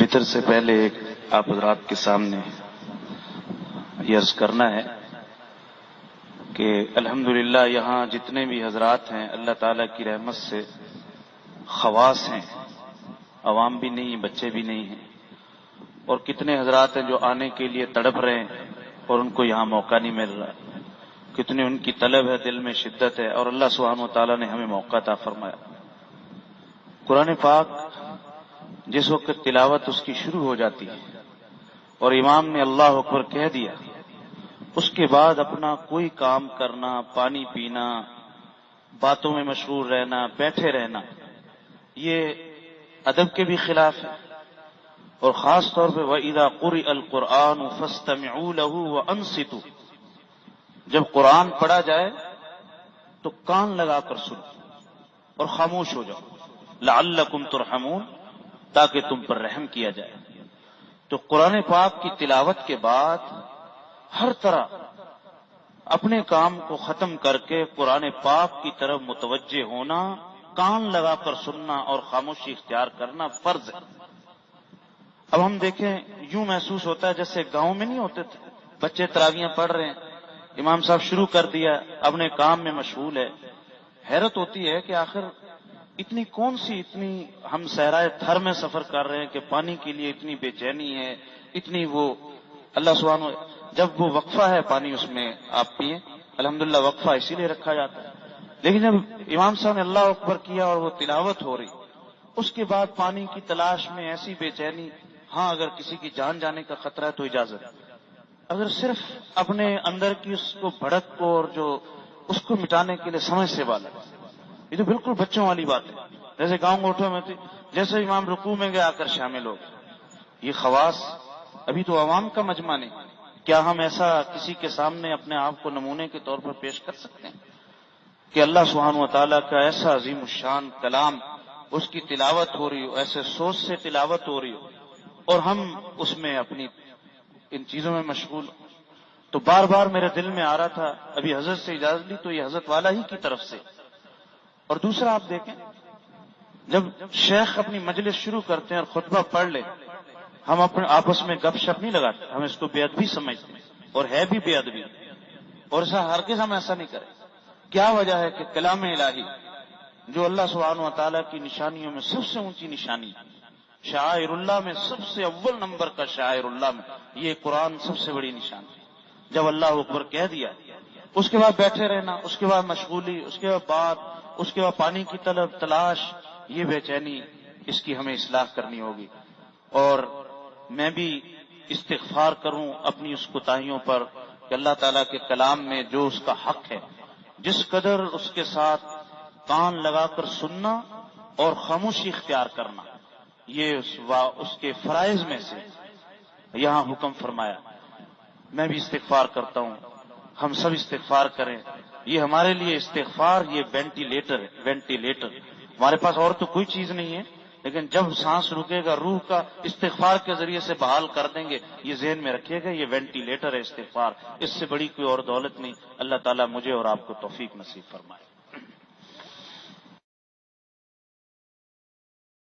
فطر سے پہلے ایک آپ حضرات کے سامنے یہ عرض کرنا ہے کہ الحمدللہ یہاں جتنے بھی حضرات ہیں اللہ تعالیٰ کی رحمت سے خواص ہیں، عوام بھی نہیں، بچے بھی نہیں ہیں، اور کتنے حضرات ہیں جو آنے کے لیے تڑپ رہے ہیں اور ان کو یہاں موقع نہیں مل رہا، کتنی ان کی طلب ہے، دل میں شدت ہے، اور اللہ سبحانہ و تعالیٰ نے ہمیں موقع عطا فرمایا۔ قرآن پاک جس وقت تلاوت اس کی شروع ہو جاتی ہے اور امام نے اللہ اکبر کہہ دیا، اس کے بعد اپنا کوئی کام کرنا، پانی پینا، باتوں میں مشغول رہنا، بیٹھے رہنا، یہ ادب کے بھی خلاف ہے، اور خاص طور پہ وَإِذَا قُرِئَ الْقُرْآنُ فَاسْتَمِعُوا لَهُ وَأَنصِتُوا، جب قرآن پڑھا جائے تو کان لگا کر سنو اور خاموش ہو جاؤ، لَعَلَّكُمْ تُرْحَمُونَ، تاکہ تم پر رحم کیا جائے۔ تو قرآن پاک کی تلاوت کے بعد ہر طرح اپنے کام کو ختم کر کے قرآن پاک کی طرف متوجہ ہونا، کان لگا کر سننا اور خاموشی اختیار کرنا فرض ہے۔ اب ہم دیکھیں، یوں محسوس ہوتا ہے جیسے گاؤں میں نہیں ہوتے تھے، بچے تراویحیں پڑھ رہے ہیں، امام صاحب شروع کر دیا، اپنے کام میں مشغول ہے۔ حیرت ہوتی ہے کہ آخر اتنی کون سی، اتنی ہم صحرائے تھر میں سفر کر رہے ہیں کہ پانی کے لیے اتنی بے چینی ہے، اتنی وہ اللہ سبحانہ، جب وہ وقفہ ہے پانی اس میں آپ پیئیں، الحمدللہ وقفہ اسی لیے رکھا جاتا ہے، لیکن جب امام صاحب نے اللہ اکبر کیا اور وہ تلاوت ہو رہی، اس کے بعد پانی کی تلاش میں ایسی بے چینی، ہاں اگر کسی کی جان جانے کا خطرہ ہے تو اجازت، اگر صرف اپنے اندر کی اس کو بھڑک کو اور جو اس کو مٹانے کے لیے سمجھ سے والا، یہ تو بالکل بچوں والی بات ہے، جیسے گاؤں گوٹھوں میں تھی، جیسے امام رکوع میں گیا کر شامل ہو گئے۔ یہ خواص ابھی تو عوام کا مجمع نہیں، کیا ہم ایسا کسی کے سامنے اپنے آپ کو نمونے کے طور پر پیش کر سکتے ہیں کہ اللہ سبحانہ و تعالیٰ کا ایسا عظیم الشان کلام، اس کی تلاوت ہو رہی ہو، ایسے سوچ سے تلاوت ہو رہی ہو، اور ہم اس میں اپنی ان چیزوں میں مشغول؟ تو بار بار میرے دل میں آ رہا تھا، ابھی حضرت سے اجازت لی تو یہ حضرت والا ہی کی طرف سے۔ اور دوسرا آپ دیکھیں، جب شیخ اپنی مجلس شروع کرتے ہیں اور خطبہ پڑھ لے، ہم اپنے آپس میں گپ شپ نہیں لگاتے، ہم اس کو بے ادبی سمجھتے ہیں، اور ہے بھی بے ادبی، اور ہرگز ہم ایسا نہیں کریں۔ کیا وجہ ہے کہ کلام الہی جو اللہ سبحانہ و تعالیٰ کی نشانیوں میں سب سے اونچی نشانی، شعائر اللہ میں سب سے اول نمبر کا شعائر اللہ میں یہ قرآن سب سے بڑی نشانی، جب اللہ اکبر کہہ دیا اس کے بعد بیٹھے رہنا، اس کے بعد مشغولی، اس کے بعد بات، اس کے بعد پانی کی طلب تلاش، یہ بے چینی، اس کی ہمیں اصلاح کرنی ہوگی۔ اور میں بھی استغفار کروں اپنی اس کوتاہیوں پر کہ اللہ تعالیٰ کے کلام میں جو اس کا حق ہے، جس قدر اس کے ساتھ کان لگا کر سننا اور خاموشی اختیار کرنا، یہ اس کے فرائض میں سے یہاں حکم فرمایا۔ میں بھی استغفار کرتا ہوں، ہم سب استغفار کریں، یہ ہمارے لیے استغفار یہ وینٹیلیٹر ہے، وینٹیلیٹر، ہمارے پاس اور تو کوئی چیز نہیں ہے، لیکن جب سانس رکے گا روح کا استغفار کے ذریعے سے بحال کر دیں گے، یہ ذہن میں رکھیے گا، یہ وینٹیلیٹر ہے استغفار، اس سے بڑی کوئی اور دولت نہیں۔ اللہ تعالیٰ مجھے اور آپ کو توفیق نصیب فرمائے۔